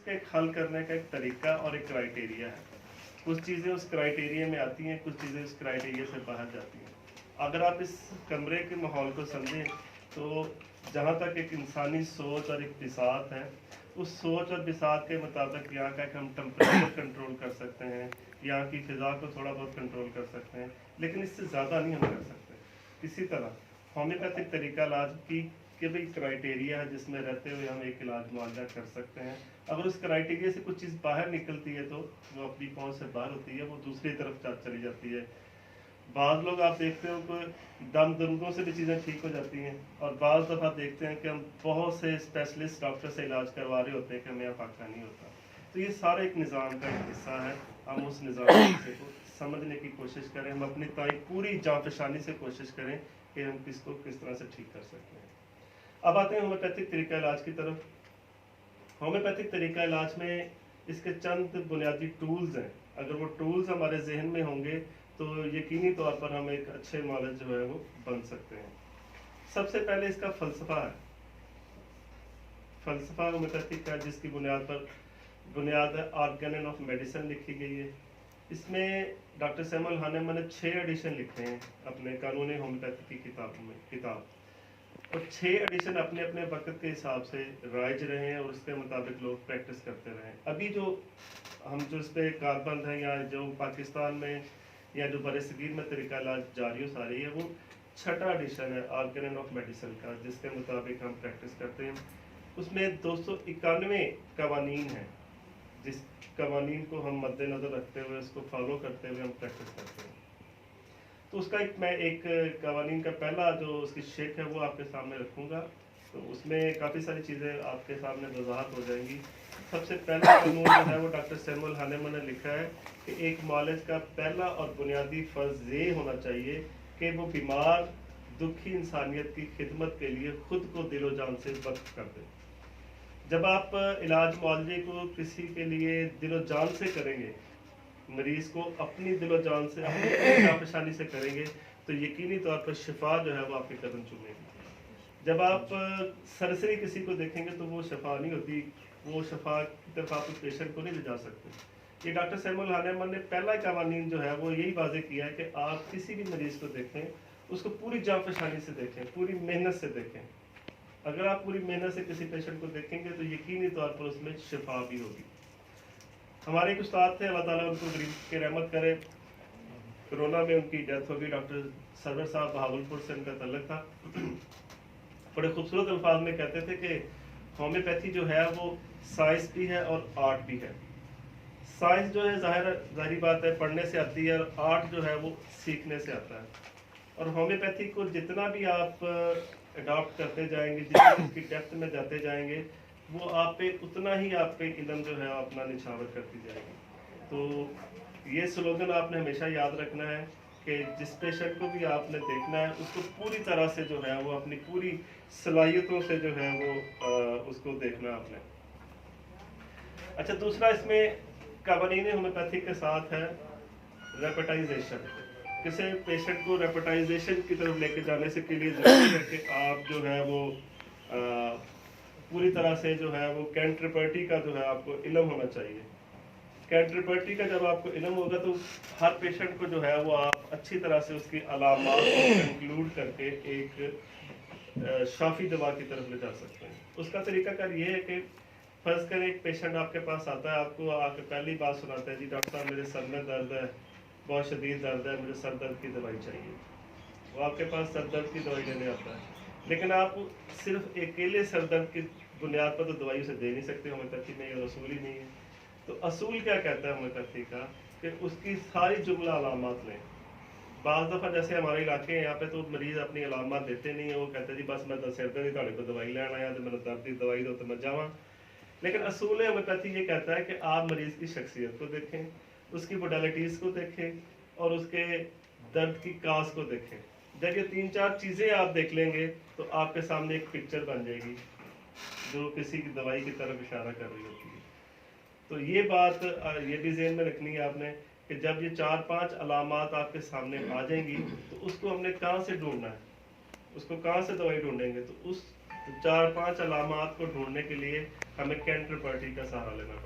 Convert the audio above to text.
इसका एक हल करने का एक तरीका और एक क्राइटेरिया है। कुछ चीज़ें उस क्राइटेरिया में आती हैं, कुछ चीज़ें उस क्राइटेरिया से बाहर जाती हैं। अगर आप इस कमरे के माहौल को समझें तो जहाँ तक एक इंसानी सोच और एक बिसात है, उस सोच और बिसात के मुताबिक यहाँ का हम टेम्परेचर कंट्रोल कर सकते हैं, यहाँ की फ़िज़ा को थोड़ा बहुत कंट्रोल कर सकते हैं, लेकिन इससे ज़्यादा नहीं हम कर सकते। इसी तरह होम्योपैथिक तरीका इलाज की कि भाई क्राइटेरिया है जिसमें रहते हुए हम एक इलाज मुआवजा कर सकते हैं। अगर उस क्राइटेरिया से कुछ चीज़ बाहर निकलती है तो वो अपनी पहुंच से बाहर होती है, वो दूसरी तरफ चली जाती है। बाद लोग आप देखते हो कि दम दरुदों से भी चीज़ें ठीक हो जाती हैं, और बाद दफ़ा देखते हैं कि हम बहुत से स्पेशलिस्ट डॉक्टर से इलाज करवा रहे होते हैं कि हमें फाका नहीं होता। तो ये सारा एक निज़ाम का एक हिस्सा है। हम उस निज़ाम के हिस्से को समझने की कोशिश करें, हम अपनी ताई पूरी जांफशानी से कोशिश करें कि हम किसको किस तरह से ठीक कर सकते हैं। अब आते हैं होम्योपैथिक तरीका इलाज की तरफ। होम्योपैथिक तरीका इलाज में इसके चंद बुनियादी टूल्स हैं। अगर वो टूल्स हमारे जहन में होंगे तो यकीनी तौर पर हम एक अच्छे मौलवी जो है वो बन सकते हैं। सबसे पहले इसका फ़लसफ़ा है। फ़लसफ़ा होम्योपैथिक का जिसकी बुनियाद ऑर्गेन ऑफ मेडिसिन लिखी गई है। इसमें डॉक्टर सैमुअल हानेमन ने 6 एडिशन लिखे हैं अपने कानूनी होम्योपैथी की किताब, और 6 एडिशन अपने अपने वक्त के हिसाब से राइज रहे हैं और उसके मुताबिक लोग प्रैक्टिस करते रहे हैं। अभी जो इस पर कारबंद हैं या जो पाकिस्तान में या जो बरसगीर में तरीका इलाज जारी सारी है, वो 6ठा एडिशन है ऑर्गेन ऑफ मेडिसिन का, जिसके मुताबिक हम प्रैक्टिस करते हैं। उसमें 291 कवानीन हैं, जिस कवानीन को हम मद्देनज़र रखते हुए उसको फॉलो करते हुए हम प्रैक्टिस करते हैं। तो उसका मैं एक कवानीन का पहला जो उसकी शेक है वो आपके सामने रखूँगा, तो उसमें काफ़ी सारी चीज़ें आपके सामने वजाहत हो जाएंगी। सबसे पहला कानून जो है वो डॉक्टर सैमुअल हानेमन ने लिखा है कि एक मौलज का पहला और बुनियादी फ़र्ज़ ये होना चाहिए कि वो बीमार दुखी इंसानियत की खिदमत के लिए ख़ुद को दिलो जान से वक्फ कर दे। जब आप इलाज मुआवजे को किसी के लिए दिलो जान से करेंगे, मरीज़ को अपनी दिलो जान से अपनी जाफशानी से करेंगे, तो यकीनी तौर पर शिफा जो है वो आपके कदम चूमेगी। जब आप सरसरी किसी को देखेंगे तो वो शफा नहीं होती, वो शफा की तरफ आप उस पेशेंट को नहीं ले जा सकते। ये डॉक्टर सैमुअल हानेमन ने पहला कवानीन जो है वो यही वाज़े किया है कि आप किसी भी मरीज़ को देखें, उसको पूरी जाफशानी से देखें, पूरी मेहनत से देखें। अगर आप पूरी मेहनत से किसी पेशेंट को देखेंगे तो यकीनी तौर पर उसमें शिफा भी होगी। हमारे एक उस्ताद थे, अल्लाह ताला उनको गरीब के रहमत करे, कोरोना में उनकी डेथ हो गई। डॉक्टर सरवर साहब बहावलपुर से उनका तल्लक था। बड़े खूबसूरत अल्फाज में कहते थे कि होम्योपैथी जो है वो साइंस भी है और आर्ट भी है। साइंस जो है जाहिर बात है पढ़ने से आती है, और आर्ट जो है वो सीखने से आता है। और होम्योपैथी को जितना भी आप अडॉप्ट करते जाएंगे, जितनी उसकी डेप्थ में जाते जाएंगे, वो आप पे उतना ही आप पे इल्म जो है अपना निछावर करती जाएगी। तो ये स्लोगन आपने हमेशा याद रखना है कि जिस पेशेंट को भी आपने देखना है उसको पूरी तरह से जो है वो अपनी पूरी सलाहियतों से जो है वो उसको देखना आपने। अच्छा, दूसरा इसमें कवानीन होम्योपैथी के साथ है रेपेटाइजेशन। किसी पेशेंट को रेपेटाइजेशन की तरफ लेके जाने से के लिए ज़रूरी है कि आप जो है वो पूरी तरह से जो है वो कैंट्रपर्टी का जो है आपको इल्म होना चाहिए। कैंट्रपर्टी का जब आपको इल्म होगा तो हर पेशेंट को जो है वो आप अच्छी तरह से उसकी अलामात को कंक्लूड करके एक शाफी दवा की तरफ ले जा सकते हैं। उसका तरीकाकार ये है कि फर्ज करें एक पेशेंट आपके पास आता है, आपको आके पहली बात सुनाता है, जी डॉक्टर साहब मेरे सर में दर्द है, बहुत शदीद दर्द है, मुझे सर दर्द की दवाई चाहिए। वो आपके पास सर दर्द की दवाई लेने आता है, लेकिन आप सिर्फ अकेले सर दर्द की बुनियाद पर तो दवाई उसे दे नहीं सकते। होम्योपैथी में ये असूल ही नहीं है। तो असूल क्या कहता है होम्योपैथी का कि उसकी सारी जुमला अलामात लें। बाज़ दफ़ा जैसे हमारे इलाके हैं यहाँ पे तो मरीज़ अपनी अलामात देते नहीं है, वो कहते हैं जी बस मैं सिर दर्द की तुहाडे को दवाई लैन आया तो मैंने दर्द की दवाई दो तो मैं जावां। लेकिन असूल होम्योपैथी ये कहता है कि आप मरीज़ की शख्सियत को देखें, उसकी मोडालिटीज़ को देखें और उसके दर्द की काज को देखें। जब ये 3-4 चीज़ें आप देख लेंगे तो आपके सामने एक पिक्चर बन जाएगी जो किसी की दवाई की तरफ इशारा कर रही होती है। तो ये बात ये भी ज़हन में रखनी है आपने कि जब ये 4-5 अलामात आपके सामने आ जाएंगी तो उसको हमने कहाँ से ढूंढना है, उसको कहाँ से दवाई ढूंढेंगे। तो उस 4-5 अलामात को ढूंढने के लिए हमें कैंटर पार्टी का सहारा लेना पड़ेगा।